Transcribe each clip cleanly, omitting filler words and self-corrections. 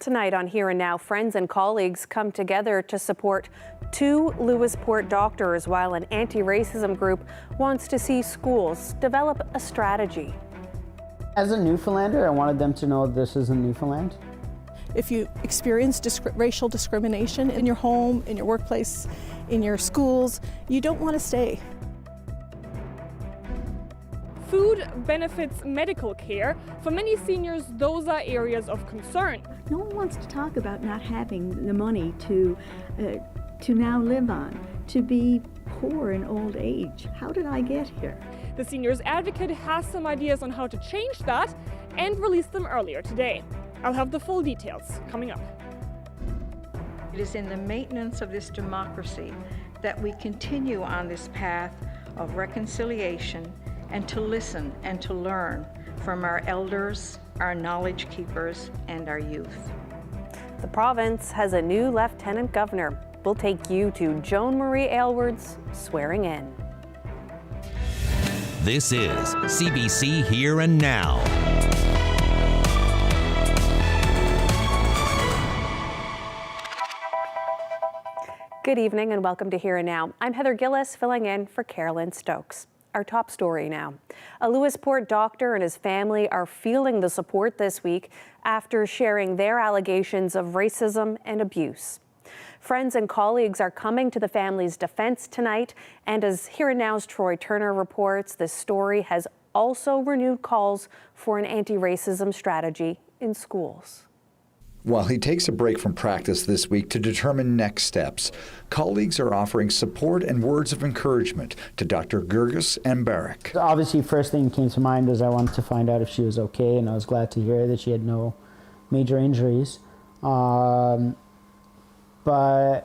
Tonight on Here and Now, friends and colleagues come together to support two Lewisport doctors while an anti-racism group wants to see schools develop a strategy. As a Newfoundlander, I wanted them to know this isn't Newfoundland. If you experience racial discrimination in your home, in your workplace, in your schools, you don't want to stay. Food benefits medical care. For many seniors, those are areas of concern. No one wants to talk about not having the money to now live on, to be poor in old age. How did I get here? The Seniors Advocate has some ideas on how to change that and released them earlier today. I'll have the full details coming up. It is in the maintenance of this democracy that we continue on this path of reconciliation and to listen and to learn from our elders, our knowledge keepers, and our youth. The province has a new lieutenant governor. We'll take you to Joan Marie Aylward's swearing in. This is CBC Here and Now. Good evening and welcome to Here and Now. I'm Heather Gillis filling in for Carolyn Stokes. Our top story now. A Lewisport doctor and his family are feeling the support this week after sharing their allegations of racism and abuse. Friends and colleagues are coming to the family's defense tonight, and as Here and Now's Troy Turner reports, this story has also renewed calls for an anti-racism strategy in schools. While he takes a break from practice this week to determine next steps, colleagues are offering support and words of encouragement to Dr. Gurgis Mbarek. Obviously, first thing that came to mind was I wanted to find out if she was okay, and I was glad to hear that she had no major injuries. But I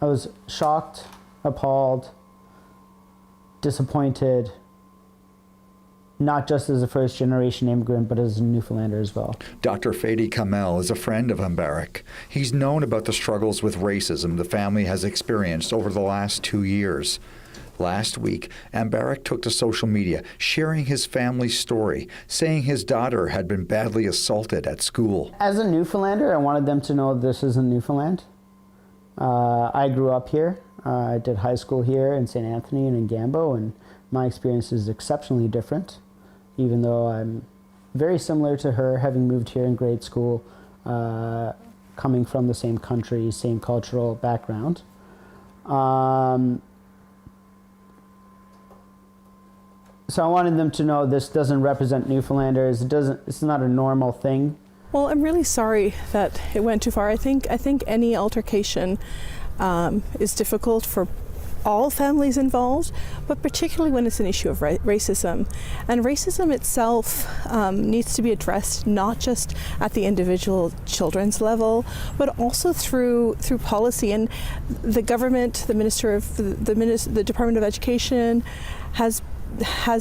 was shocked, appalled, disappointed, not just as a first-generation immigrant, but as a Newfoundlander as well. Dr. Fadi Kamel is a friend of Mbarek. He's known about the struggles with racism the family has experienced over the last 2 years. Last week, Mbarek took to social media, sharing his family's story, saying his daughter had been badly assaulted at school. As a Newfoundlander, I wanted them to know this isn't Newfoundland. I grew up here. I did high school here in St. Anthony and in Gambo, and my experience is exceptionally different, even though I'm very similar to her, having moved here in grade school, coming from the same country, same cultural background. So I wanted them to know this doesn't represent Newfoundlanders. It's not a normal thing. Well, I'm really sorry that it went too far. I think any altercation is difficult for all families involved, but particularly when it's an issue of racism. And racism itself needs to be addressed not just at the individual children's level, but also through policy. And the government, the Department of Education has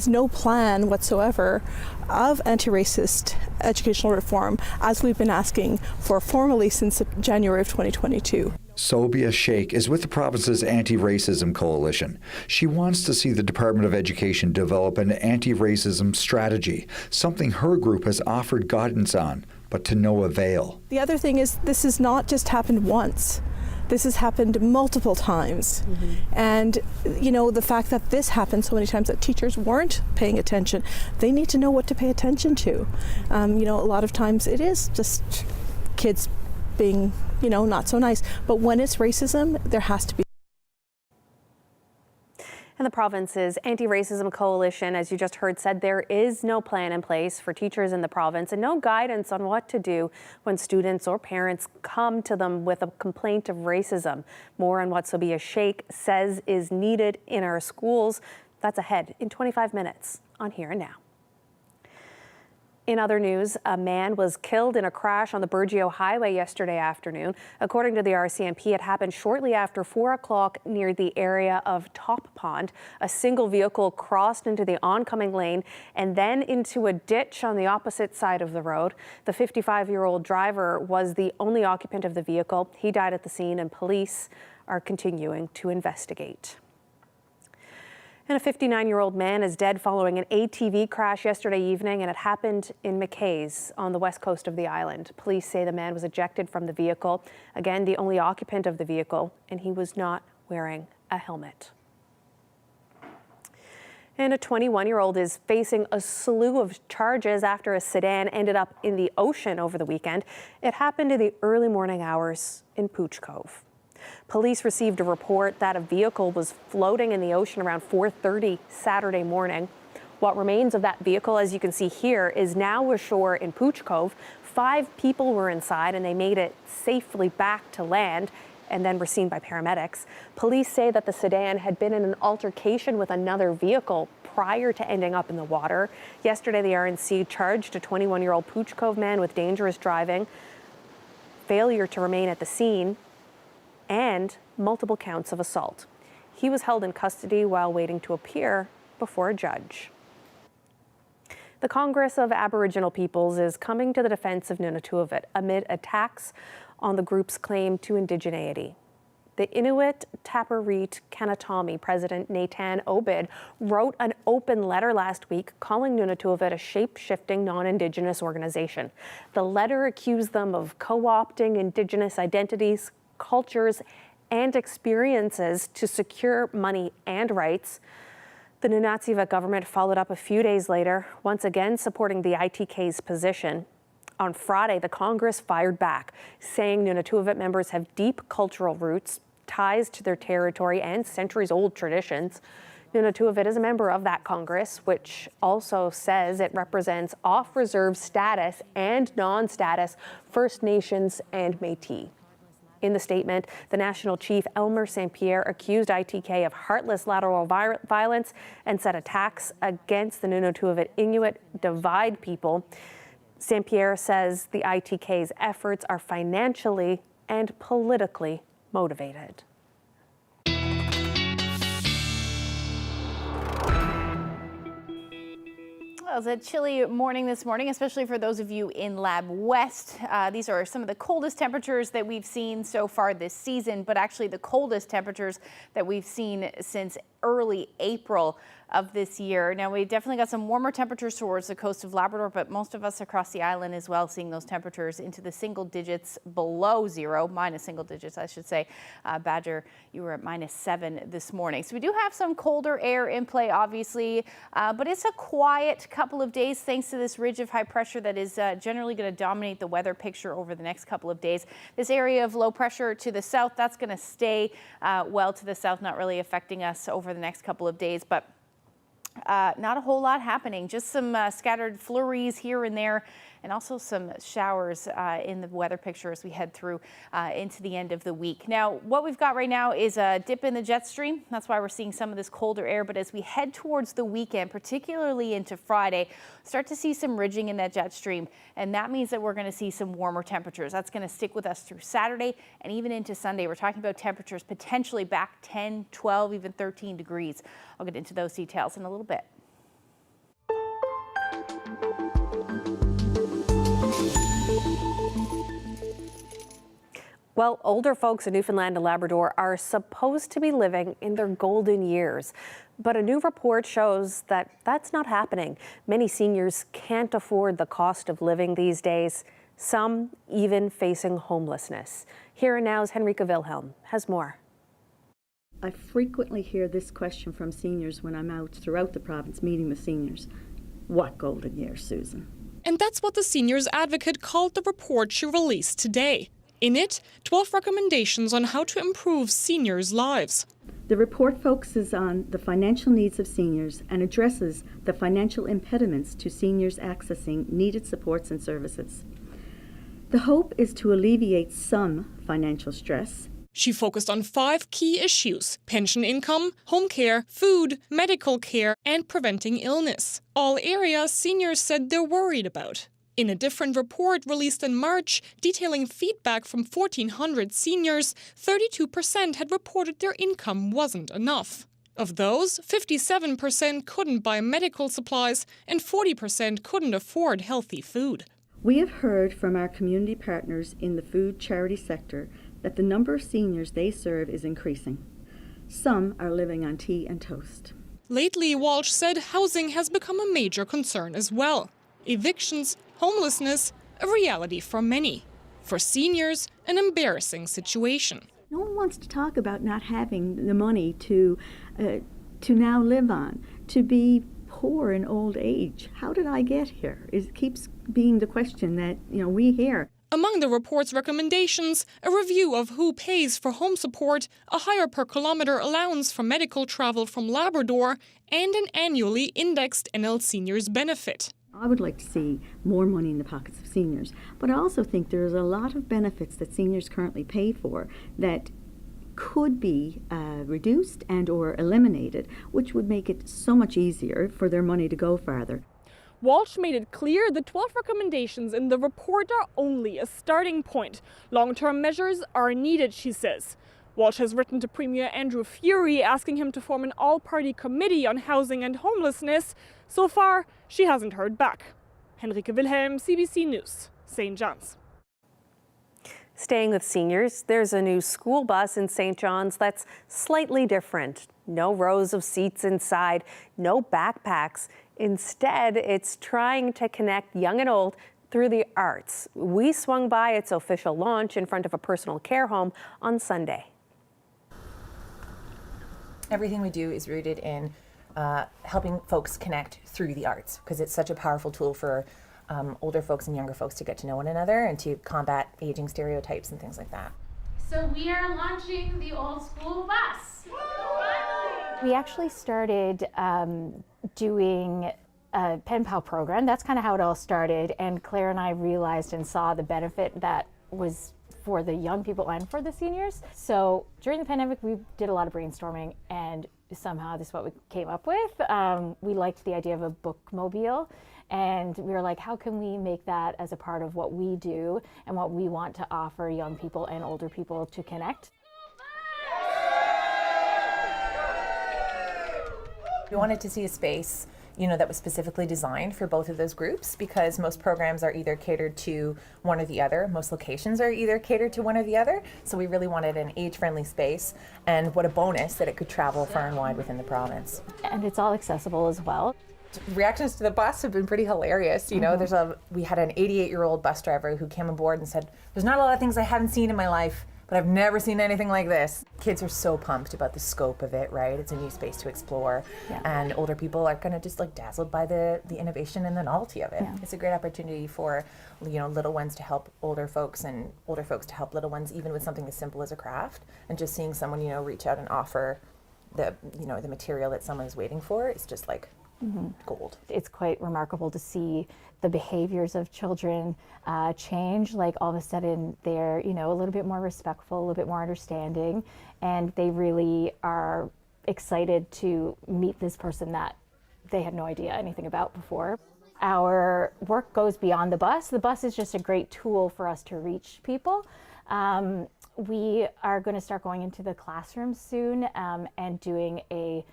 no plan whatsoever of anti-racist educational reform, as we've been asking for formally since January of 2022. Sobia Sheikh is with the province's Anti-Racism Coalition. She wants to see the Department of Education develop an anti-racism strategy, something her group has offered guidance on, but to no avail. The other thing is this has not just happened once. This has happened multiple times. Mm-hmm. And, you know, the fact that this happened so many times that teachers weren't paying attention, they need to know what to pay attention to. You know, a lot of times it is just kids being, you know, not so nice. But when it's racism, there has to be. And the province's Anti-Racism Coalition, as you just heard, said there is no plan in place for teachers in the province and no guidance on what to do when students or parents come to them with a complaint of racism. More on what Sobia Sheikh says is needed in our schools. That's ahead in 25 minutes on Here and Now. In other news, a man was killed in a crash on the Burgeo Highway yesterday afternoon. According to the RCMP, it happened shortly after 4 o'clock near the area of Top Pond. A single vehicle crossed into the oncoming lane and then into a ditch on the opposite side of the road. The 55-year-old driver was the only occupant of the vehicle. He died at the scene, and police are continuing to investigate. And a 59-year-old man is dead following an ATV crash yesterday evening, and it happened in McKay's on the west coast of the island. Police say the man was ejected from the vehicle, again the only occupant of the vehicle, and he was not wearing a helmet. And a 21-year-old is facing a slew of charges after a sedan ended up in the ocean over the weekend. It happened in the early morning hours in Pooch Cove. Police received a report that a vehicle was floating in the ocean around 4:30 Saturday morning. What remains of that vehicle, as you can see here, is now ashore in Pooch Cove. 5 people were inside and they made it safely back to land and then were seen by paramedics. Police say that the sedan had been in an altercation with another vehicle prior to ending up in the water. Yesterday, the RNC charged a 21-year-old Pooch Cove man with dangerous driving, failure to remain at the scene, and multiple counts of assault. He was held in custody while waiting to appear before a judge. The Congress of Aboriginal Peoples is coming to the defense of Nunatuavut amid attacks on the group's claim to indigeneity. The Inuit Tapiriit Kanatami president Nathan Obid wrote an open letter last week calling Nunatuavut a shape-shifting non-Indigenous organization. The letter accused them of co-opting Indigenous identities, cultures, and experiences to secure money and rights. The Nunatsiavut government followed up a few days later, once again supporting the ITK's position. On Friday, the Congress fired back, saying Nunatuavut members have deep cultural roots, ties to their territory, and centuries-old traditions. Nunatuavut is a member of that Congress, which also says it represents off-reserve status and non-status First Nations and Métis. In the statement, the National Chief Elmer St. Pierre accused ITK of heartless lateral violence and said attacks against the Nunatuavut Inuit divide people. St. Pierre says the ITK's efforts are financially and politically motivated. Well, it was a chilly morning this morning, especially for those of you in Lab West. These are some of the coldest temperatures that we've seen so far this season, but actually the coldest temperatures that we've seen since early April of this year. Now, we definitely got some warmer temperatures towards the coast of Labrador, but most of us across the island as well seeing those temperatures into the single digits below zero, minus single digits, I should say. Badger, you were at -7 this morning. So we do have some colder air in play, obviously, but it's a quiet couple of days thanks to this ridge of high pressure that is generally going to dominate the weather picture over the next couple of days. This area of low pressure to the south, that's going to stay well to the south, not really affecting us over the next couple of days, but not a whole lot happening, just some scattered flurries here and there, and also some showers in the weather picture as we head through into the end of the week. Now, what we've got right now is a dip in the jet stream. That's why we're seeing some of this colder air. But as we head towards the weekend, particularly into Friday, start to see some ridging in that jet stream. And that means that we're going to see some warmer temperatures. That's going to stick with us through Saturday and even into Sunday. We're talking about temperatures potentially back 10, 12, even 13 degrees. I'll get into those details in a little bit. Well, older folks in Newfoundland and Labrador are supposed to be living in their golden years, but a new report shows that that's not happening. Many seniors can't afford the cost of living these days, some even facing homelessness. Here and Now's Henrika Wilhelm has more. I frequently hear this question from seniors when I'm out throughout the province meeting with seniors. What golden years, Susan? And that's what the Seniors Advocate called the report she released today. In it, 12 recommendations on how to improve seniors' lives. The report focuses on the financial needs of seniors and addresses the financial impediments to seniors accessing needed supports and services. The hope is to alleviate some financial stress. She focused on 5 key issues: pension income, home care, food, medical care, and preventing illness. All areas seniors said they're worried about. In a different report released in March detailing feedback from 1,400 seniors, 32% had reported their income wasn't enough. Of those, 57% couldn't buy medical supplies and 40% couldn't afford healthy food. We have heard from our community partners in the food charity sector that the number of seniors they serve is increasing. Some are living on tea and toast. Lately, Walsh said housing has become a major concern as well. Evictions, homelessness, a reality for many. For seniors, an embarrassing situation. No one wants to talk about not having the money to now live on, to be poor in old age. How did I get here? It keeps being the question that we hear. Among the report's recommendations, a review of who pays for home support, a higher per kilometre allowance for medical travel from Labrador, and an annually indexed NL Seniors benefit. I would like to see more money in the pockets of seniors, but I also think there's a lot of benefits that seniors currently pay for that could be reduced and or eliminated, which would make it so much easier for their money to go farther. Walsh made it clear the 12 recommendations in the report are only a starting point. Long-term measures are needed, she says. Walsh has written to Premier Andrew Furey asking him to form an all-party committee on housing and homelessness. So far, she hasn't heard back. Henrike Wilhelm, CBC News, St. John's. Staying with seniors, there's a new school bus in St. John's that's slightly different. No rows of seats inside, no backpacks. Instead, it's trying to connect young and old through the arts. We swung by its official launch in front of a personal care home on Sunday. Everything we do is rooted in helping folks connect through the arts, because it's such a powerful tool for older folks and younger folks to get to know one another and to combat aging stereotypes and things like that. So we are launching the old school bus. We actually started doing a pen pal program. That's kind of how it all started. And Claire and I realized and saw the benefit that was for the young people and for the seniors. So during the pandemic, we did a lot of brainstorming, and somehow this is what we came up with. We liked the idea of a bookmobile, and we were like, how can we make that as a part of what we do and what we want to offer young people and older people to connect? We wanted to see a space, that was specifically designed for both of those groups, because most programs are either catered to one or the other. Most locations are either catered to one or the other. So we really wanted an age-friendly space, and what a bonus that it could travel far and wide within the province. And it's all accessible as well. Reactions to the bus have been pretty hilarious. We had an 88-year-old bus driver who came aboard and said, "There's not a lot of things I haven't seen in my life, but I've never seen anything like this." Kids are so pumped about the scope of it, right? It's a new space to explore. Yeah. And older people are kind of just dazzled by the innovation and the novelty of it. Yeah. It's a great opportunity for, little ones to help older folks, and older folks to help little ones, even with something as simple as a craft. And just seeing someone, reach out and offer the material that someone is waiting for, it's just gold. It's quite remarkable to see the behaviors of children change. All of a sudden they're, a little bit more respectful, a little bit more understanding, and they really are excited to meet this person that they had no idea anything about before. Our work goes beyond the bus. The bus is just a great tool for us to reach people. We are going to start going into the classrooms soon and doing a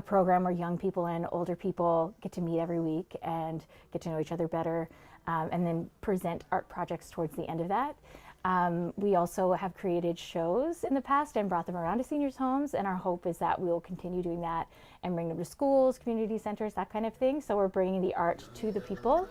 program where young people and older people get to meet every week and get to know each other better, and then present art projects towards the end of that. We also have created shows in the past and brought them around to seniors' homes, and our hope is that we will continue doing that and bring them to schools, community centers, that kind of thing. So we're bringing the art to the people.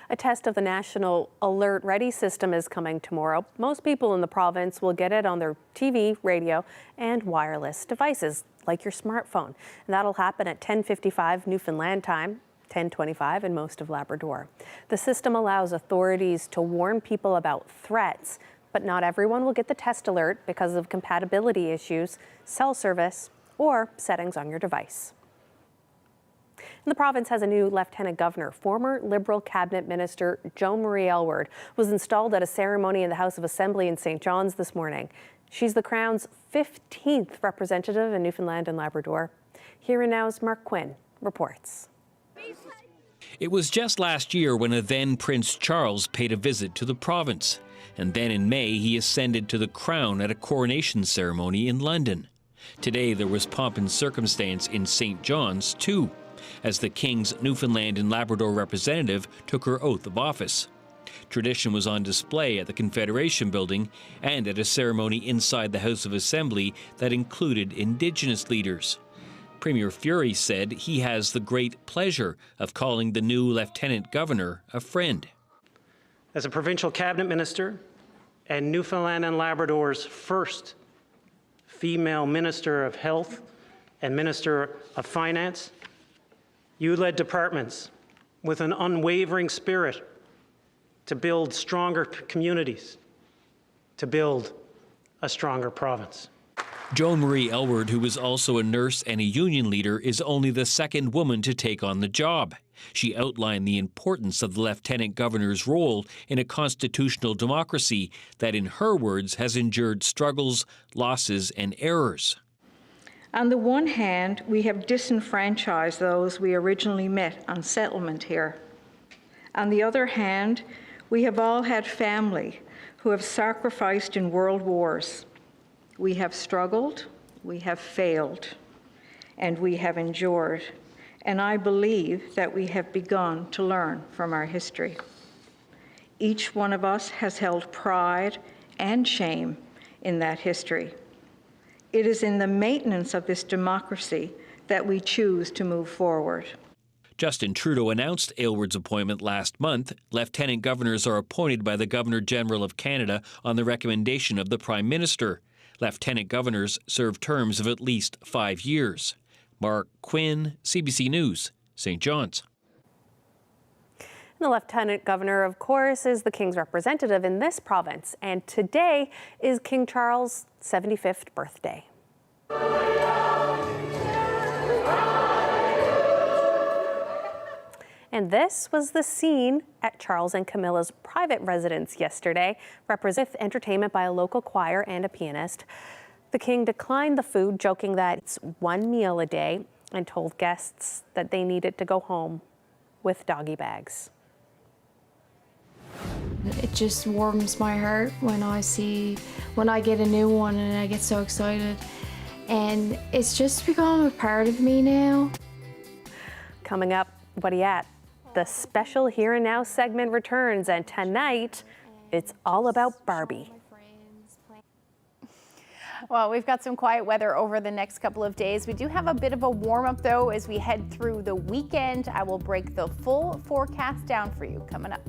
A test of the National Alert Ready system is coming tomorrow. Most people in the province will get it on their TV, radio, and wireless devices, like your smartphone. And that'll happen at 10:55 Newfoundland time, 10:25 in most of Labrador. The system allows authorities to warn people about threats, but not everyone will get the test alert because of compatibility issues, cell service, or settings on your device. And the province has a new lieutenant governor. Former Liberal cabinet minister Jo Marie Elward was installed at a ceremony in the House of Assembly in St. John's this morning. She's the Crown's 15th representative in Newfoundland and Labrador. Here and Now's Mark Quinn reports. It was just last year when a then Prince Charles paid a visit to the province. And then in May, he ascended to the crown at a coronation ceremony in London. Today, there was pomp and circumstance in St. John's, too, as the King's Newfoundland and Labrador representative took her oath of office. Tradition was on display at the Confederation Building and at a ceremony inside the House of Assembly that included Indigenous leaders. Premier Furey said he has the great pleasure of calling the new Lieutenant Governor a friend. As a provincial cabinet minister and Newfoundland and Labrador's first female Minister of Health and Minister of Finance, you led departments with an unwavering spirit to build stronger communities, to build a stronger province. Joan Marie Elward, who was also a nurse and a union leader, is only the second woman to take on the job. She outlined the importance of the Lieutenant Governor's role in a constitutional democracy that, in her words, has endured struggles, losses, and errors. On the one hand, we have disenfranchised those we originally met on settlement here. On the other hand, we have all had family who have sacrificed in world wars. We have struggled, we have failed, and we have endured. And I believe that we have begun to learn from our history. Each one of us has held pride and shame in that history. It is in the maintenance of this democracy that we choose to move forward. Justin Trudeau announced Aylward's appointment last month. Lieutenant governors are appointed by the Governor-General of Canada on the recommendation of the Prime Minister. Lieutenant governors serve terms of at least 5 years. Mark Quinn, CBC News, St. John's. The Lieutenant Governor, of course, is the King's representative in this province, and today is King Charles' 75th birthday. And this was the scene at Charles and Camilla's private residence yesterday, represented with entertainment by a local choir and a pianist. The King declined the food, joking that it's one meal a day, and told guests that they needed to go home with doggy bags. It just warms my heart when I get a new one, and I get so excited. And it's just become a part of me now. Coming up, what are you at? The special Here and Now segment returns, and tonight, it's all about Barbie. Well, we've got some quiet weather over the next couple of days. We do have a bit of a warm-up, though, as we head through the weekend. I will break the full forecast down for you coming up.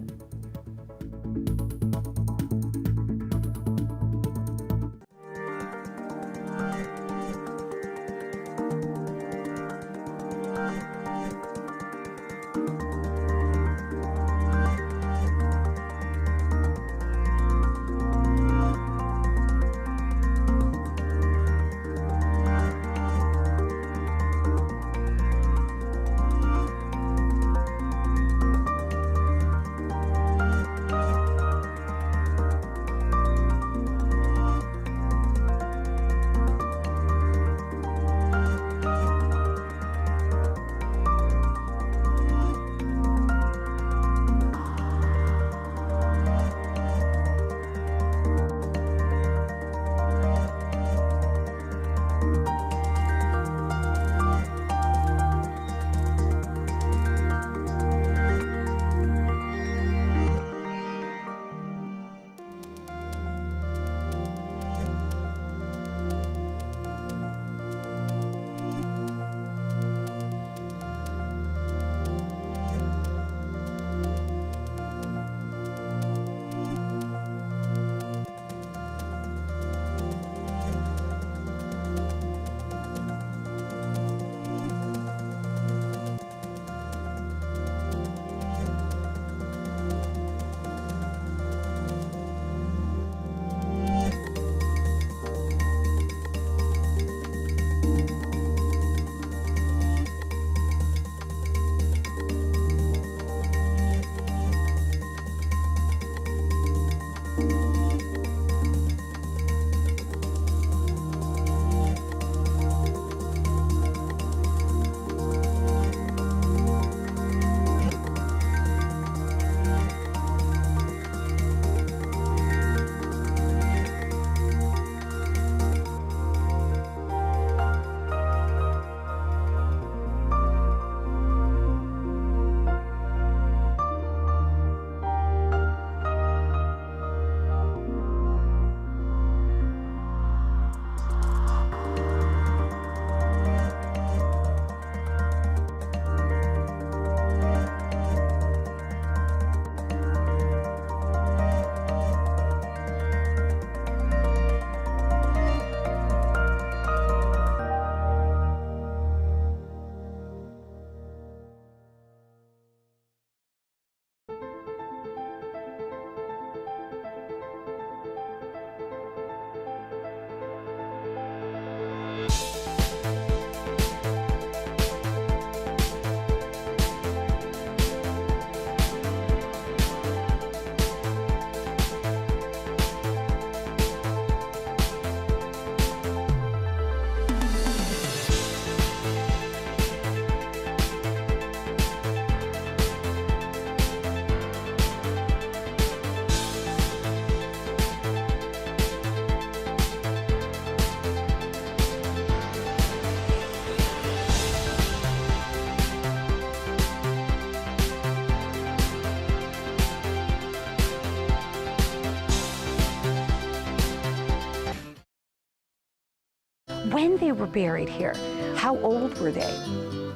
when they were buried here. How old were they?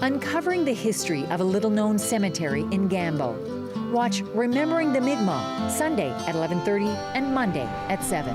Uncovering the history of a little-known cemetery in Gambo. Watch Remembering the Mi'kmaq, Sunday at 11:30 and Monday at 7.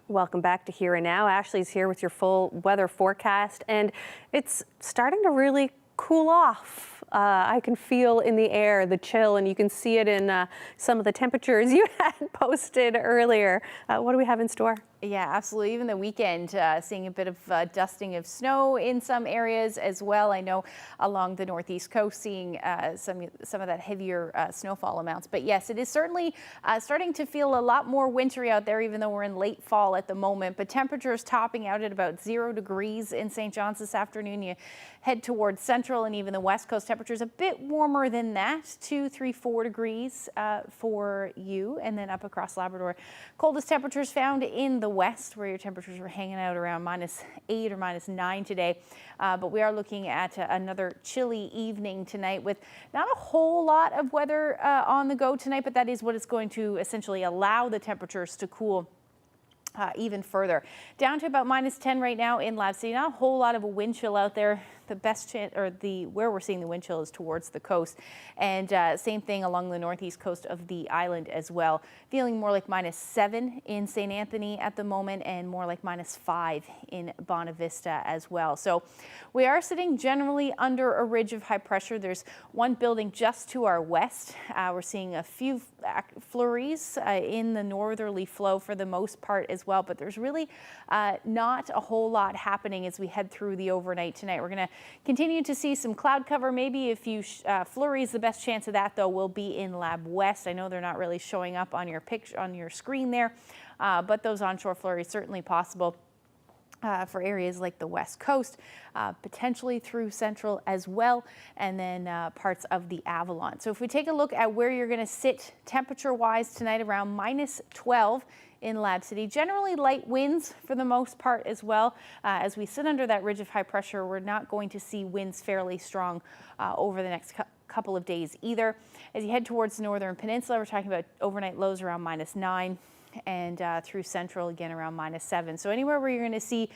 Welcome back to Here and Now. Ashley's here with your full weather forecast, and it's starting to really cool off. I can feel in the air the chill, and you can see it in some of the temperatures you had posted earlier. What do we have in store? Yeah, absolutely. Even the weekend, seeing a bit of dusting of snow in some areas as well. I know along the northeast coast, seeing some of that heavier snowfall amounts. But yes, it is certainly starting to feel a lot more wintry out there, even though we're in late fall at the moment. But temperatures topping out at about 0 degrees in St. John's this afternoon. You head towards central and even the west coast. Temperatures a bit warmer than that, 2, 3, 4 degrees for you, and then up across Labrador. Coldest temperatures found in the west, where your temperatures were hanging out around -8 or -9 today. But we are looking at another chilly evening tonight with not a whole lot of weather on the go tonight, but that is what is going to essentially allow the temperatures to cool even further. Down to about -10 right now in Lab City. Not a whole lot of a wind chill out there. The best chance, or where we're seeing the wind chill, is towards the coast, and same thing along the northeast coast of the island as well. Feeling more like -7 in St. Anthony at the moment, and more like -5 in Bonavista as well. So we are sitting generally under a ridge of high pressure. There's one building just to our west. We're seeing a few flurries in the northerly flow for the most part as well, but there's really not a whole lot happening as we head through the overnight tonight. We're going to continue to see some cloud cover, maybe a few flurries. The best chance of that, though, will be in Lab West. I know they're not really showing up on your picture, on your screen there, but those onshore flurries certainly possible for areas like the west coast, potentially through central as well, and then parts of the Avalon. So if we take a look at where you're going to sit temperature-wise tonight, around -12 in Lab City. Generally light winds for the most part as well. As we sit under that ridge of high pressure, we're not going to see winds fairly strong over the next couple of days either. As you head towards the northern peninsula, we're talking about overnight lows around -9. And through central again around -7. So anywhere where you're going to see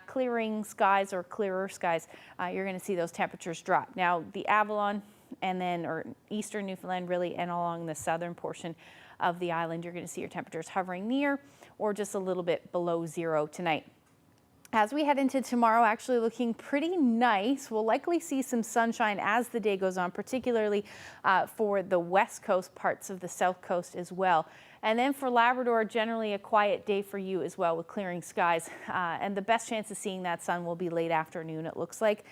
clearing skies or clearer skies, you're going to see those temperatures drop. Now the Avalon and then, or eastern Newfoundland really, and along the southern portion of the island, you're going to see your temperatures hovering near or just a little bit below 0 tonight. As we head into tomorrow, actually looking pretty nice. We'll likely see some sunshine as the day goes on, particularly for the west coast, parts of the south coast as well. And then for Labrador, generally a quiet day for you as well with clearing skies. And the best chance of seeing that sun will be late afternoon, it looks like.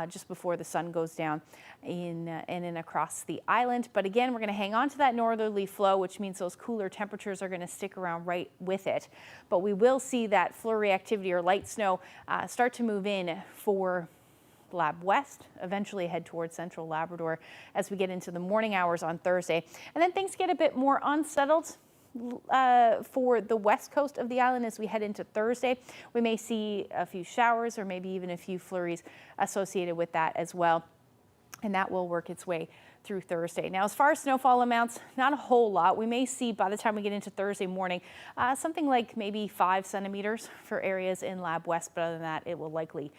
Just before the sun goes down in and across the island. But again, we're going to hang on to that northerly flow, which means those cooler temperatures are going to stick around right with it. But we will see that flurry activity or light snow start to move in for Lab West, eventually head towards central Labrador as we get into the morning hours on Thursday. And then things get a bit more unsettled for the west coast of the island as we head into Thursday. We may see a few showers or maybe even a few flurries associated with that as well. And that will work its way through Thursday. Now, as far as snowfall amounts, not a whole lot. We may see by the time we get into Thursday morning, something like maybe 5 centimeters for areas in Lab West. But other than that, it will likely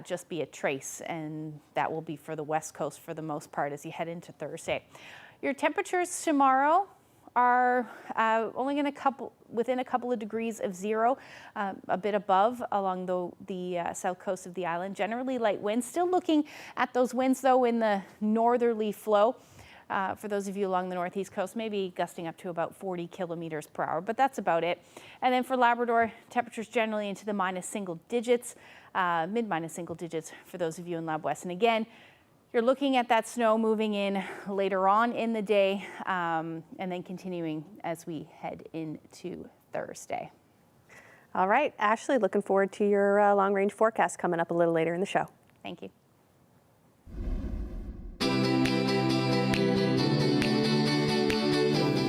just be a trace, and that will be for the west coast for the most part as you head into Thursday. Your temperatures tomorrow are only going to within a couple of degrees of 0, a bit above along the south coast of the island. Generally light winds. Still looking at those winds though in the northerly flow. For those of you along the northeast coast, maybe gusting up to about 40 kilometers per hour, but that's about it. And then for Labrador, temperatures generally into the -single digits, mid-minus single digits for those of you in Lab West. And again, you're looking at that snow moving in later on in the day and then continuing as we head into Thursday. All right, Ashley, looking forward to your long-range forecast coming up a little later in the show. Thank you.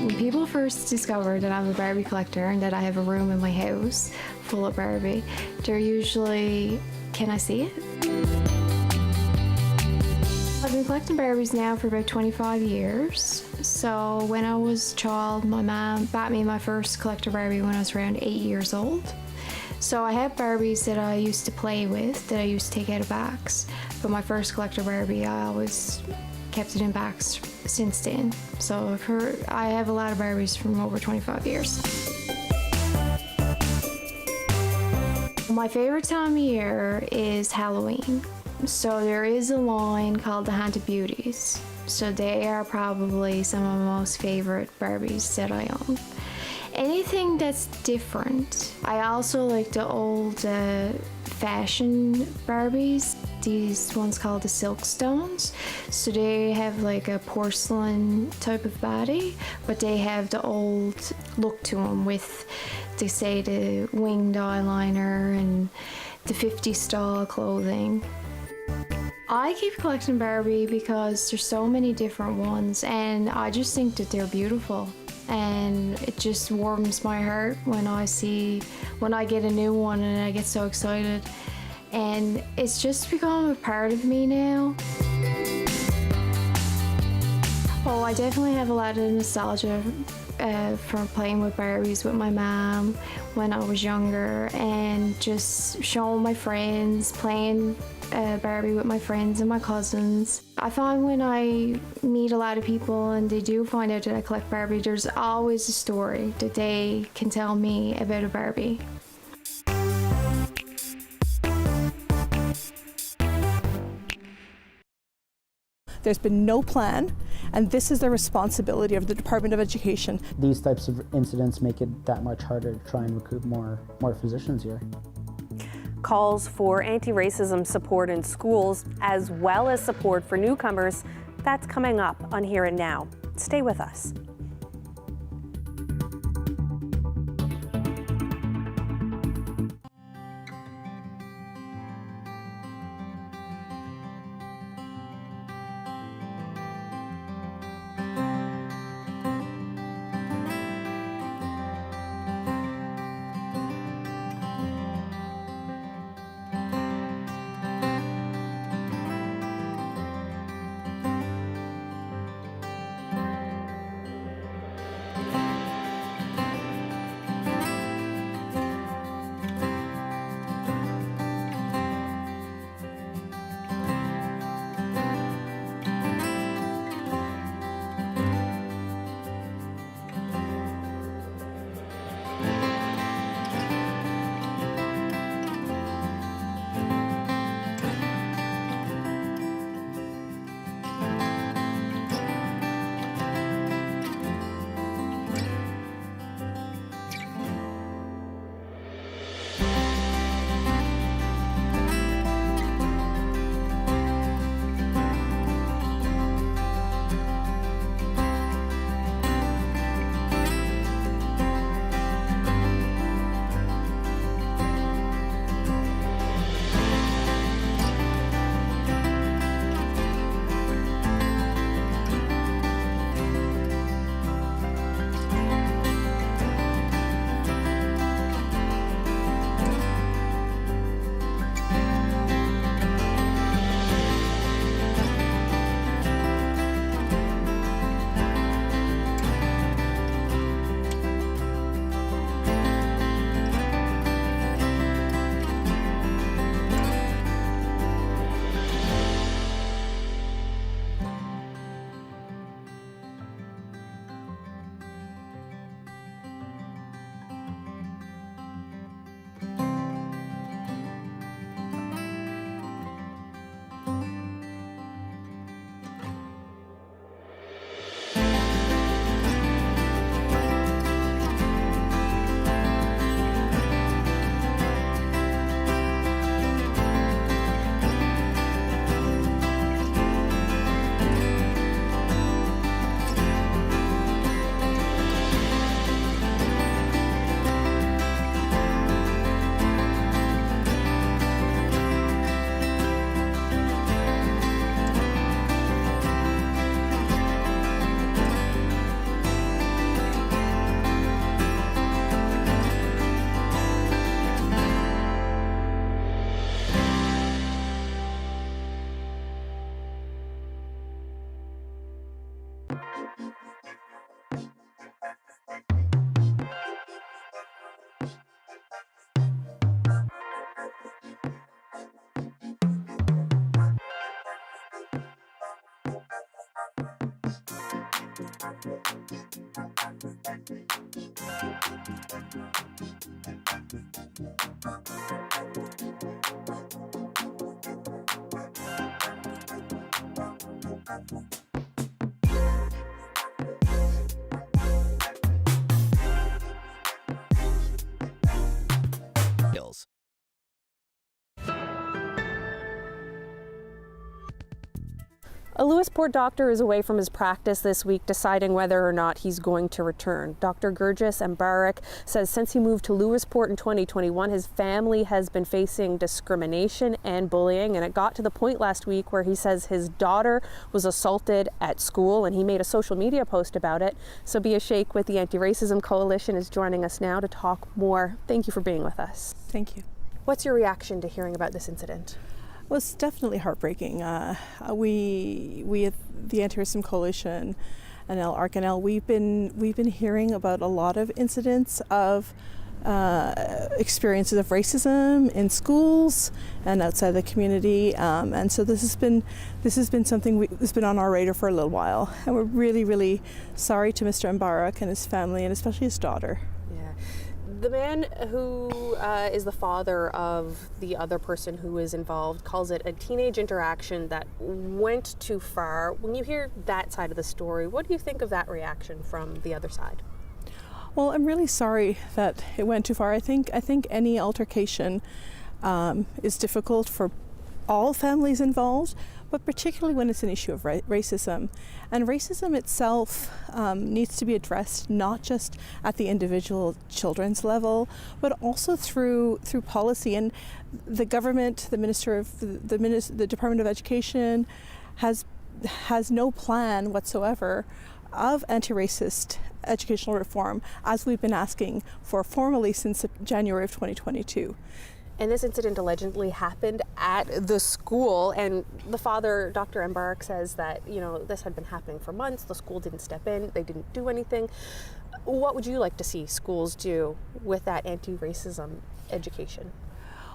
When people first discover that I'm a Barbie collector and that I have a room in my house full of Barbie, they're usually, can I see it? been collecting Barbies now for about 25 years. So when I was a child, my mom bought me my first collector Barbie when I was around 8 years old. So I have Barbies that I used to play with, that I used to take out of box. But my first collector Barbie, I always kept it in box since then. So I have a lot of Barbies from over 25 years. My favorite time of year is Halloween. So there is a line called the Haunted Beauties. So they are probably some of my most favorite Barbies that I own. Anything that's different. I also like the old fashion Barbies. These ones called the Silkstones. So they have like a porcelain type of body, but they have the old look to them with, they say, the winged eyeliner and the 50s style clothing. I keep collecting Barbie because there's so many different ones, and I just think that they're beautiful. And it just warms my heart when I get a new one, and I get so excited. And it's just become a part of me now. Well, I definitely have a lot of nostalgia from playing with Barbies with my mom when I was younger, and just showing my friends, playing Barbie with my friends and my cousins. I find when I meet a lot of people and they do find out that I collect Barbie, there's always a story that they can tell me about a Barbie. There's been no plan, and this is the responsibility of the Department of Education. These types of incidents make it that much harder to try and recruit more physicians here. Calls for anti-racism support in schools, as well as support for newcomers, that's coming up on Here and Now. Stay with us. Hills. A Lewisport doctor is away from his practice this week deciding whether or not he's going to return. Dr. Gurgis Mbarak says since he moved to Lewisport in 2021, his family has been facing discrimination and bullying, and it got to the point last week where he says his daughter was assaulted at school, and he made a social media post about it. Sabia Sheikh with the Anti-Racism Coalition is joining us now to talk more. Thank you for being with us. Thank you. What's your reaction to hearing about this incident? Well, it's definitely heartbreaking. We at the Anti-Racism Coalition and ARC&L, we've been hearing about a lot of incidents of experiences of racism in schools and outside the community, and so this has been something that's been on our radar for a little while, and we're really sorry to Mr. Mbarak and his family, and especially his daughter. The man who is the father of the other person who is involved calls it a teenage interaction that went too far. When you hear that side of the story, what do you think of that reaction from the other side? Well, I'm really sorry that it went too far. I think any altercation is difficult for all families involved, but particularly when it's an issue of racism. And racism itself needs to be addressed not just at the individual children's level, but also through policy. And the government, the Department of Education has no plan whatsoever of anti-racist educational reform, as we've been asking for formally since January of 2022. And this incident allegedly happened at the school, and the father, Dr. Mbarak, says that, this had been happening for months. The school didn't step in, they didn't do anything. What would you like to see schools do with that anti-racism education?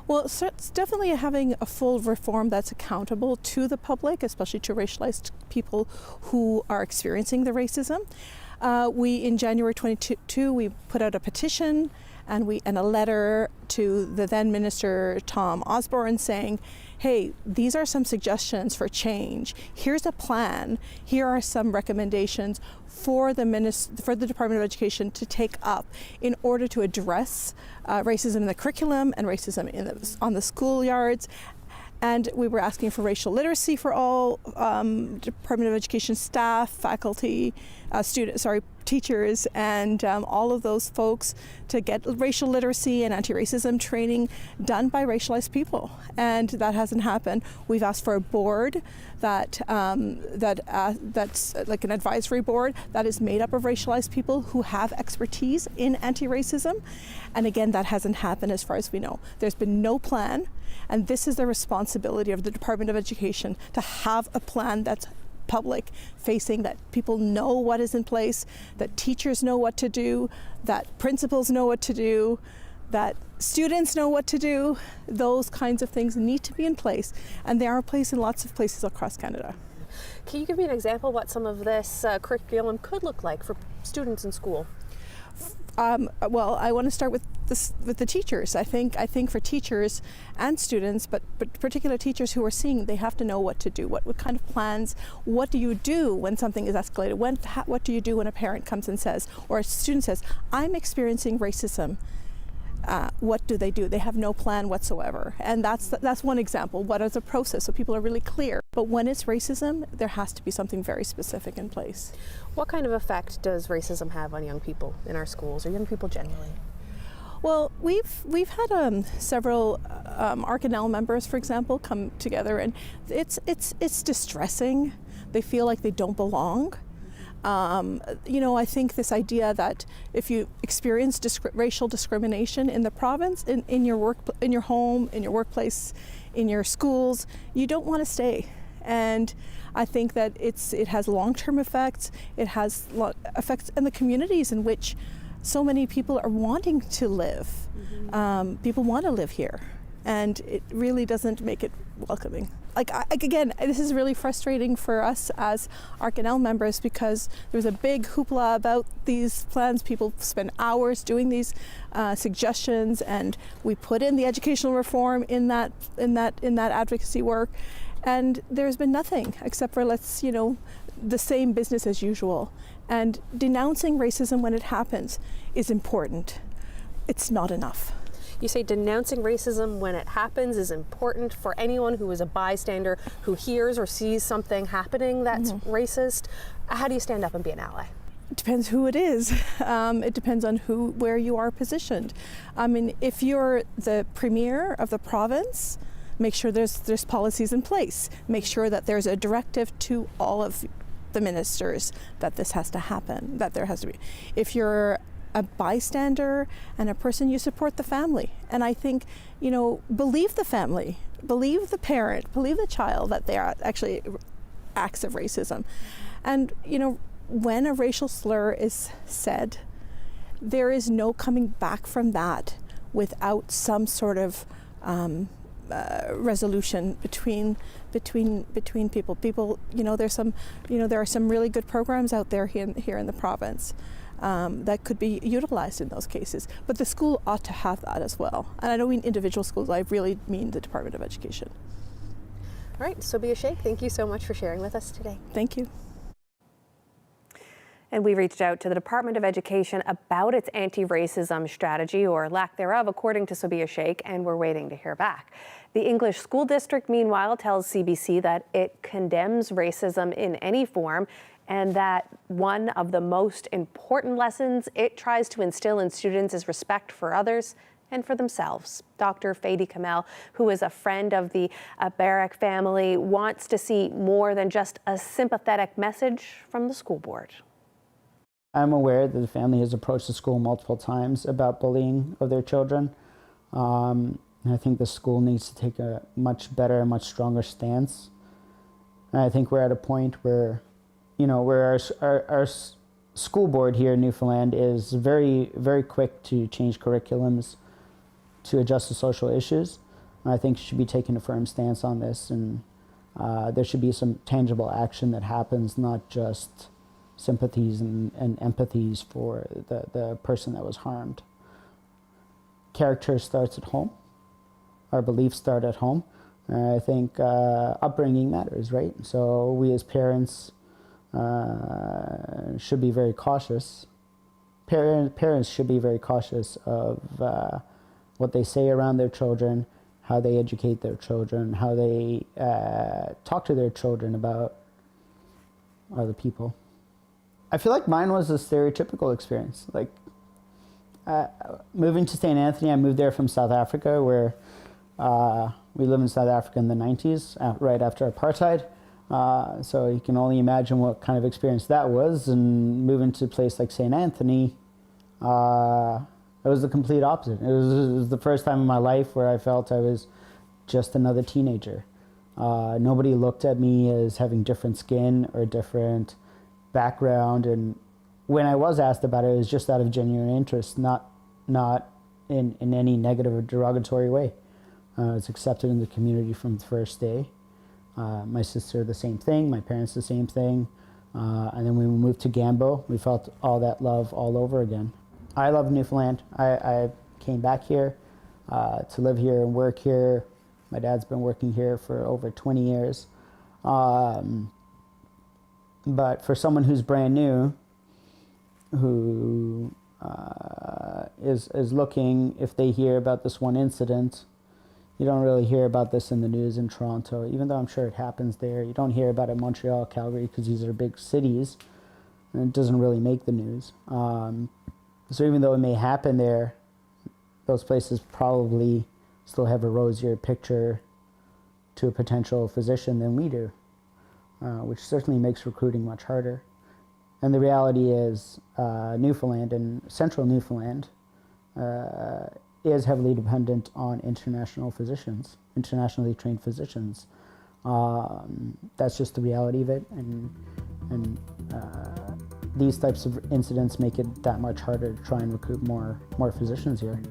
Well, it's definitely having a full reform that's accountable to the public, especially to racialized people who are experiencing the racism. In January 2022, we put out a petition and a letter to the then Minister Tom Osborne saying, hey, these are some suggestions for change. Here's a plan. Here are some recommendations for the Department of Education to take up in order to address racism in the curriculum and racism on the schoolyards. And we were asking for racial literacy for all Department of Education staff, faculty, teachers, and all of those folks to get racial literacy and anti-racism training done by racialized people. And that hasn't happened. We've asked for a board that's like an advisory board that is made up of racialized people who have expertise in anti-racism. And again, that hasn't happened as far as we know. There's been no plan. And this is the responsibility of the Department of Education to have a plan that's public facing, that people know what is in place, that teachers know what to do, that principals know what to do, that students know what to do. Those kinds of things need to be in place, and they are in place in lots of places across Canada. Can you give me an example of what some of this curriculum could look like for students in school? Well, I want to start with the teachers. I think for teachers and students, but particular teachers who are seeing, they have to know what to do. What kind of plans? What do you do when something is escalated? What do you do when a parent comes and says, or a student says, I'm experiencing racism? What do? They have no plan whatsoever. And that's one example. What is a process? So people are really clear. But when it's racism, there has to be something very specific in place. What kind of effect does racism have on young people in our schools, or young people generally? Well, we've had several ARC&L members, for example, come together, and it's distressing. They feel like they don't belong. I think this idea that if you experience racial discrimination in the province, in your work, in your home, in your workplace, in your schools, you don't want to stay. And I think that it has long-term effects. It has effects in the communities in which so many people are wanting to live. People want to live here, and it really doesn't make it welcoming. again, this is really frustrating for us as ARC&L members because there's a big hoopla about these plans. People spend hours doing these suggestions, and we put in the educational reform in that advocacy work, and there's been nothing except for the same business as usual. And denouncing racism when it happens is important. It's not enough. You say denouncing racism when it happens is important for anyone who is a bystander who hears or sees something happening that's racist. How do you stand up and be an ally? It depends who it is. It depends on where you are positioned. I mean, if you're the premier of the province, make sure there's policies in place. Make sure that there's a directive to all of the ministers that this has to happen, that there has to be. If you're a bystander and a person, you support the family. And I think, believe the family, believe the parent, believe the child that they are actually acts of racism. And, when a racial slur is said, there is no coming back from that without some sort of resolution between people. There are some really good programs out there here in the province that could be utilized in those cases. But the school ought to have that as well. And I don't mean individual schools, I really mean the Department of Education. All right, Sobia Sheikh, thank you so much for sharing with us today. Thank you. And we reached out to the Department of Education about its anti-racism strategy, or lack thereof, according to Sobia Sheikh, and we're waiting to hear back. The English School District, meanwhile, tells CBC that it condemns racism in any form, and that one of the most important lessons it tries to instill in students is respect for others and for themselves. Dr. Fadi Kamel, who is a friend of the Barrack family, wants to see more than just a sympathetic message from the school board. I'm aware that the family has approached the school multiple times about bullying of their children. And I think the school needs to take a much better, much stronger stance. And I think we're at a point where, where our school board here in Newfoundland is very, very quick to change curriculums to adjust to social issues. And I think it should be taking a firm stance on this, and there should be some tangible action that happens, not just sympathies and empathies for the person that was harmed. Character starts at home. Our beliefs start at home. I think upbringing matters, right? So we as parents should be very cautious. Parents should be very cautious of what they say around their children, how they educate their children, how they talk to their children about other people. I feel like mine was a stereotypical experience. Like moving to St. Anthony, I moved there from South Africa, where we lived in South Africa in the 90s, right after apartheid. So you can only imagine what kind of experience that was. And moving to a place like St. Anthony, it was the complete opposite. It was the first time in my life where I felt I was just another teenager. Nobody looked at me as having different skin or different background, and when I was asked about it, it was just out of genuine interest, not in any negative or derogatory way. It's accepted in the community from the first day. My sister, the same thing. My parents, the same thing. And then when we moved to Gambo, we felt all that love all over again. I love Newfoundland. I came back here to live here and work here. My dad's been working here for over 20 years. But for someone who's brand new, who is looking, if they hear about this one incident, you don't really hear about this in the news in Toronto, even though I'm sure it happens there. You don't hear about it in Montreal, Calgary, because these are big cities, and it doesn't really make the news. So even though it may happen there, those places probably still have a rosier picture to a potential physician than we do. Which certainly makes recruiting much harder. And the reality is Newfoundland and central Newfoundland is heavily dependent on international physicians, internationally trained physicians. That's just the reality of it, and these types of incidents make it that much harder to try and recruit more physicians here.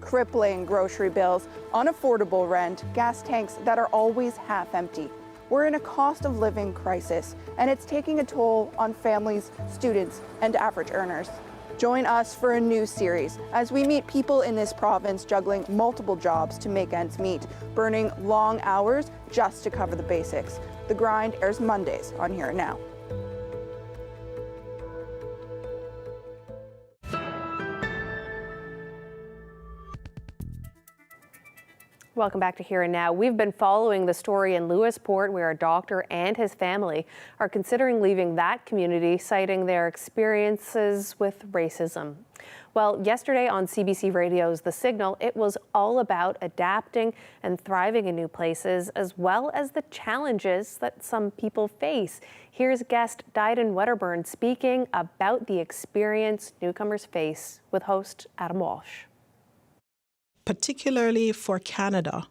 crippling grocery bills, unaffordable rent, gas tanks that are always half empty. We're in a cost of living crisis, and it's taking a toll on families, students, and average earners. Join us for a new series as we meet people in this province juggling multiple jobs to make ends meet, burning long hours just to cover the basics. The Grind airs Mondays on Here and Now. Welcome back to Here and Now. We've been following the story in Lewisport, where a doctor and his family are considering leaving that community, citing their experiences with racism. Well, yesterday on CBC Radio's The Signal, it was all about adapting and thriving in new places, as well as the challenges that some people face. Here's guest Diden Wedderburn speaking about the experience newcomers face with host Adam Walsh. Particularly for Canada,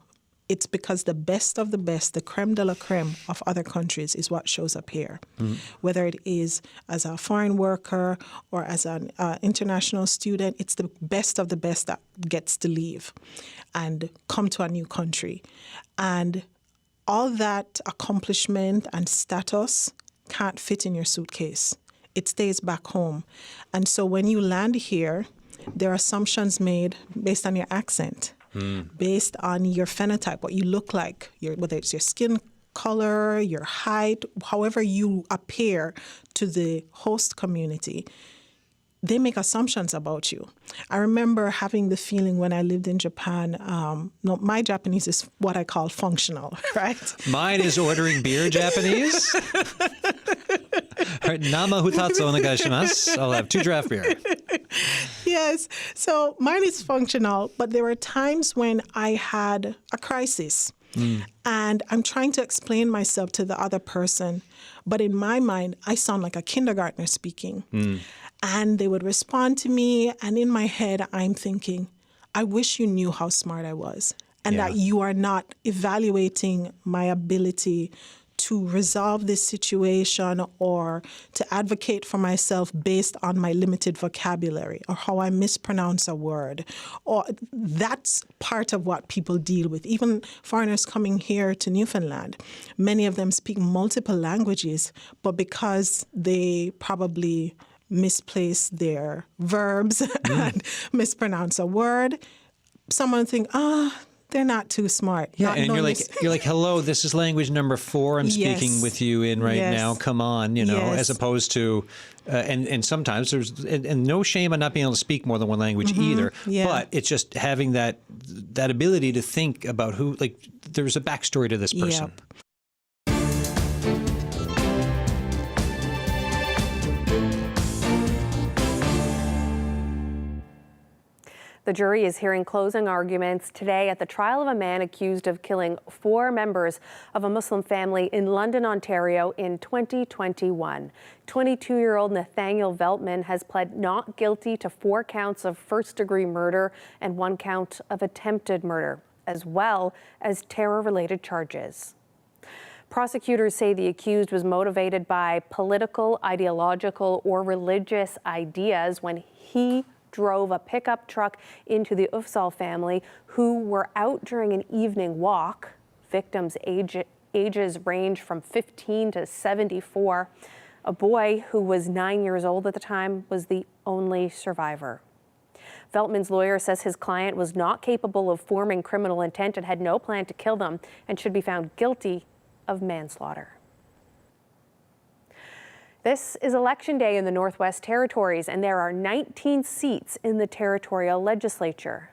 it's because the best of the best, the creme de la creme of other countries is what shows up here. Whether it is as a foreign worker or as an international student, it's the best of the best that gets to leave and come to a new country. And all that accomplishment and status can't fit in your suitcase. It stays back home. And so when you land here, there are assumptions made based on your accent, based on your phenotype, what you look like, whether it's your skin color, your height, however you appear to the host community. They make assumptions about you. I remember having the feeling when I lived in Japan, my Japanese is what I call functional, right? Mine is ordering beer Japanese. All right, nama hutatsu onegaishimasu. I'll have 2 draft beer. Yes. So mine is functional, but there were times when I had a crisis. And I'm trying to explain myself to the other person. But in my mind, I sound like a kindergartner speaking. And they would respond to me. And in my head, I'm thinking, I wish you knew how smart I was. And that you are not evaluating my ability to resolve this situation or to advocate for myself based on my limited vocabulary or how I mispronounce a word. Or that's part of what people deal with. Even foreigners coming here to Newfoundland, many of them speak multiple languages, but because they probably misplace their verbs and mispronounce a word, someone think, they're not too smart. Yeah, and you're like, hello, this is language number 4 I'm speaking with you in right now. Come on, as opposed to, and sometimes there's, and no shame on not being able to speak more than one language either. But it's just having that ability to think about who, like, there's a backstory to this person. The jury is hearing closing arguments today at the trial of a man accused of killing 4 members of a Muslim family in London, Ontario in 2021. 22-year-old Nathaniel Veltman has pled not guilty to 4 counts of first-degree murder and 1 count of attempted murder, as well as terror-related charges. Prosecutors say the accused was motivated by political, ideological, or religious ideas when he drove a pickup truck into the Ufsal family, who were out during an evening walk. Victims' ages range from 15 to 74. A boy who was 9 years old at the time was the only survivor. Veltman's lawyer says his client was not capable of forming criminal intent and had no plan to kill them and should be found guilty of manslaughter. This is Election Day in the Northwest Territories, and there are 19 seats in the territorial legislature.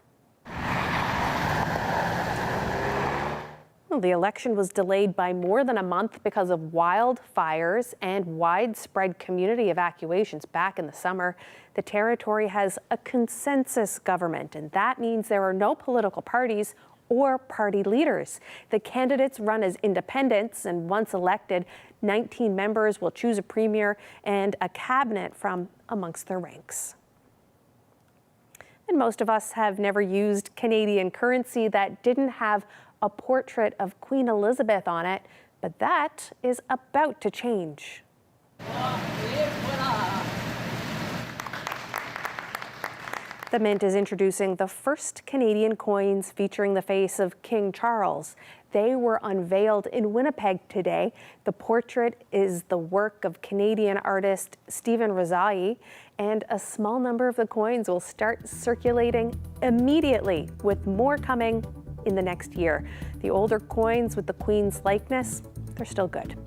Well, the election was delayed by more than a month because of wildfires and widespread community evacuations back in the summer. The territory has a consensus government, and that means there are no political parties or party leaders. The candidates run as independents, and once elected, 19 members will choose a premier and a cabinet from amongst their ranks. And most of us have never used Canadian currency that didn't have a portrait of Queen Elizabeth on it, but that is about to change. The Mint is introducing the first Canadian coins featuring the face of King Charles. They were unveiled in Winnipeg today. The portrait is the work of Canadian artist Stephen Razai, and a small number of the coins will start circulating immediately, with more coming in the next year. The older coins with the Queen's likeness, they're still good.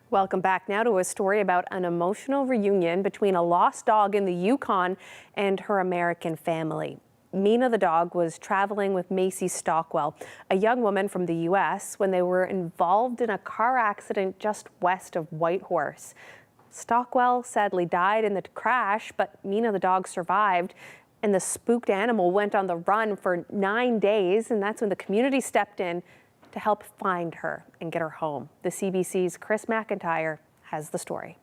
Welcome back now to a story about an emotional reunion between a lost dog in the Yukon and her American family. Mina the dog was traveling with Macy Stockwell, a young woman from the U.S., when they were involved in a car accident just west of Whitehorse. Stockwell sadly died in the crash, but Mina the dog survived, and the spooked animal went on the run for 9 days, and that's when the community stepped in to help find her and get her home. The CBC's Chris McIntyre has the story.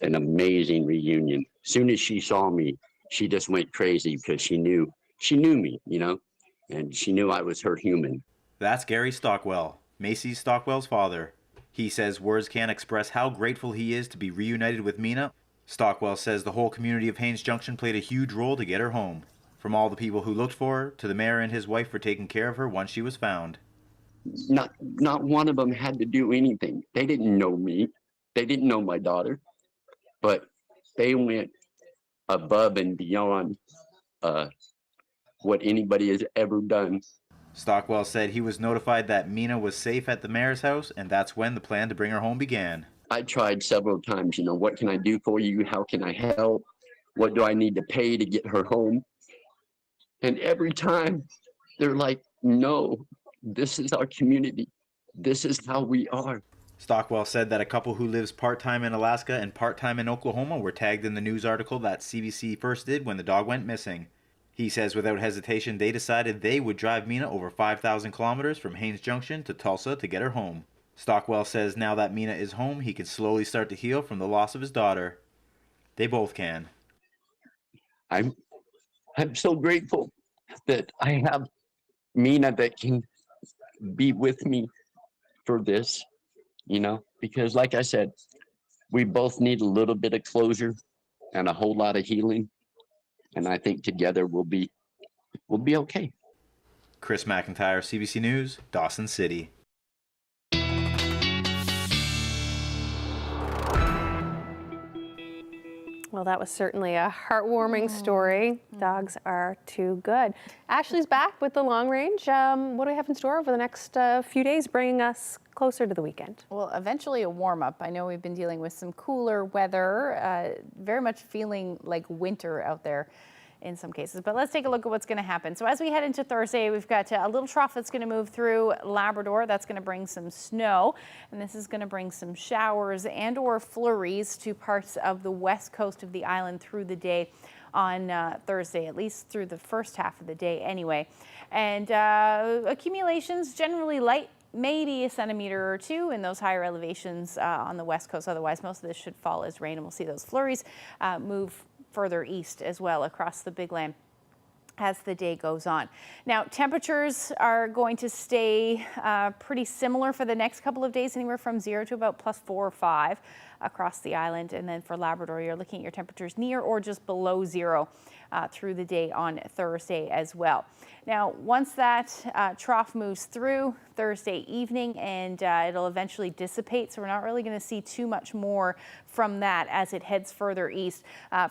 An amazing reunion. As soon as she saw me, she just went crazy because she knew me, you know, and she knew I was her human. That's Gary Stockwell, Macy Stockwell's father. He says words can't express how grateful he is to be reunited with Mina. Stockwell says the whole community of Haines Junction played a huge role to get her home. From all the people who looked for her, to the mayor and his wife for taking care of her once she was found. Not one of them had to do anything. They didn't know me. They didn't know my daughter. But they went above and beyond what anybody has ever done. Stockwell said he was notified that Mina was safe at the mayor's house, and that's when the plan to bring her home began. I tried several times, what can I do for you? How can I help? What do I need to pay to get her home? And every time they're like, no, this is our community. This is how we are. Stockwell said that a couple who lives part-time in Alaska and part-time in Oklahoma were tagged in the news article that CBC first did when the dog went missing. He says without hesitation, they decided they would drive Mina over 5,000 kilometers from Haines Junction to Tulsa to get her home. Stockwell says now that Mina is home, he can slowly start to heal from the loss of his daughter. They both can. I'm so grateful that I have Mina that can be with me for this, because like I said, we both need a little bit of closure and a whole lot of healing. And I think together we'll be okay. Chris McIntyre, CBC News, Dawson City. Well, that was certainly a heartwarming story. Dogs are too good. Ashley's back with the long range. What do we have in store over the next few days, bringing us closer to the weekend? Well, eventually a warm up. I know we've been dealing with some cooler weather, very much feeling like winter out there in some cases. But let's take a look at what's going to happen. So as we head into Thursday, we've got a little trough that's going to move through Labrador. That's going to bring some snow, and this is going to bring some showers and or flurries to parts of the west coast of the island through the day on Thursday, at least through the first half of the day anyway. And accumulations generally light, maybe a centimeter or two in those higher elevations on the west coast. Otherwise, most of this should fall as rain, and we'll see those flurries move further east as well across the Big Land as the day goes on. Now, temperatures are going to stay pretty similar for the next couple of days, anywhere from 0 to about +4 or 5 across the island. And then for Labrador, you're looking at your temperatures near or just below 0 through the day on Thursday as well. Now, once that trough moves through Thursday evening, and it'll eventually dissipate, so we're not really going to see too much more from that as it heads further east.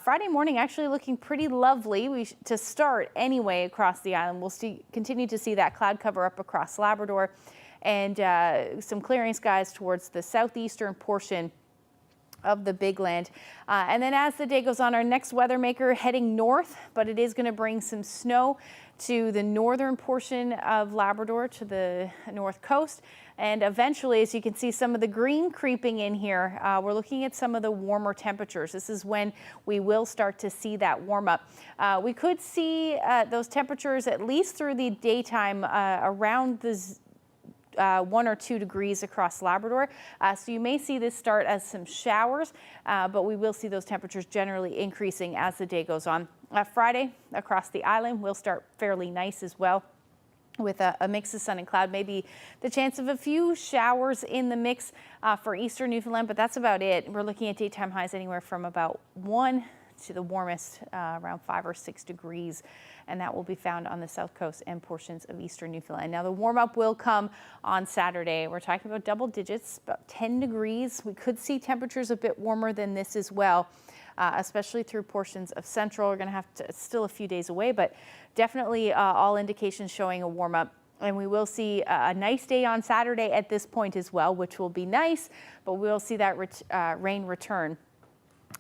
Friday morning actually looking pretty lovely to start anyway across the island. We'll continue to see that cloud cover up across Labrador, and some clearing skies towards the southeastern portion of the Big Land. And then as the day goes on, our next weather maker heading north, but it is going to bring some snow to the northern portion of Labrador, to the north coast. And eventually, as you can see, some of the green creeping in here, we're looking at some of the warmer temperatures. This is when we will start to see that warm up. We could see those temperatures at least through the daytime around the 1 or 2 degrees across Labrador. So you may see this start as some showers, but we will see those temperatures generally increasing as the day goes on. Friday across the island will start fairly nice as well, with a mix of sun and cloud, maybe the chance of a few showers in the mix for eastern Newfoundland, but that's about it. We're looking at daytime highs anywhere from about 1 to the warmest around 5 or 6 degrees, and that will be found on the south coast and portions of eastern Newfoundland. Now, the warm up will come on Saturday. We're talking about double digits, about 10 degrees. We could see temperatures a bit warmer than this as well, especially through portions of central. We're going to have to, it's still a few days away, but definitely all indications showing a warm up. And we will see a nice day on Saturday at this point as well, which will be nice, but we'll see that rain return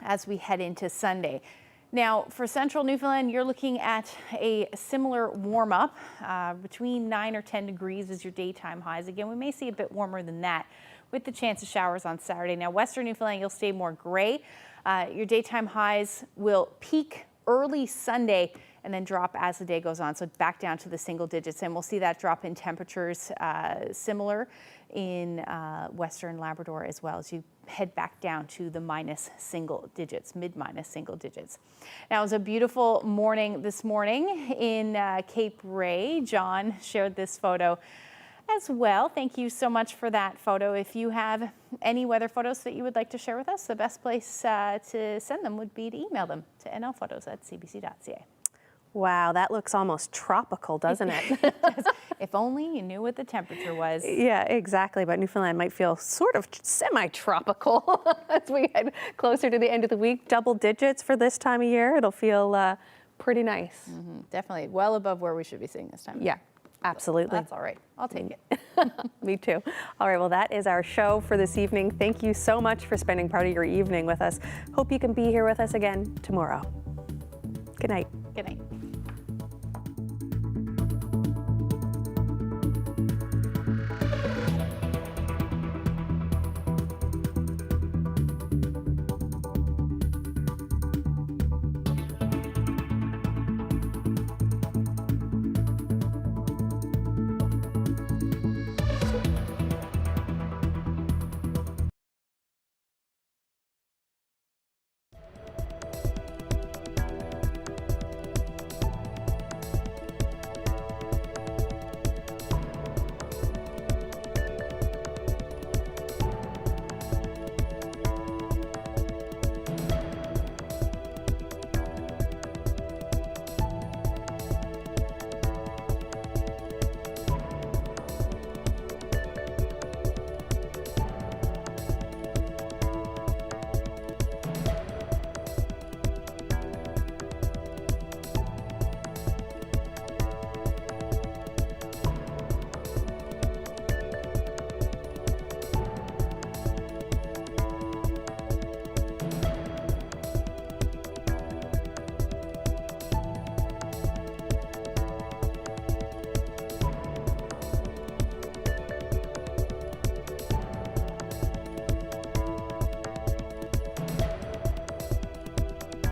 as we head into Sunday. Now, for central Newfoundland, you're looking at a similar warm up, between 9 or 10 degrees is your daytime highs. Again, we may see a bit warmer than that with the chance of showers on Saturday. Now, western Newfoundland, you'll stay more gray. Your daytime highs will peak early Sunday and then drop as the day goes on, so back down to the single digits. And we'll see that drop in temperatures similar in western Labrador as well, as you head back down to the minus single digits, mid-minus single digits. Now, it was a beautiful morning this morning in Cape Ray. John shared this photo as well. Thank you so much for that photo. If you have any weather photos that you would like to share with us, the best place to send them would be to email them to nlphotos@cbc.ca. Wow, that looks almost tropical, doesn't it? If only you knew what the temperature was. Yeah, exactly. But Newfoundland might feel sort of semi-tropical as we head closer to the end of the week. Double digits for this time of year. It'll feel pretty nice. Definitely well above where we should be seeing this time. Yeah, absolutely. That's all right. I'll take it. Me too. All right, well, that is our show for this evening. Thank you so much for spending part of your evening with us. Hope you can be here with us again tomorrow. Good night. Good night.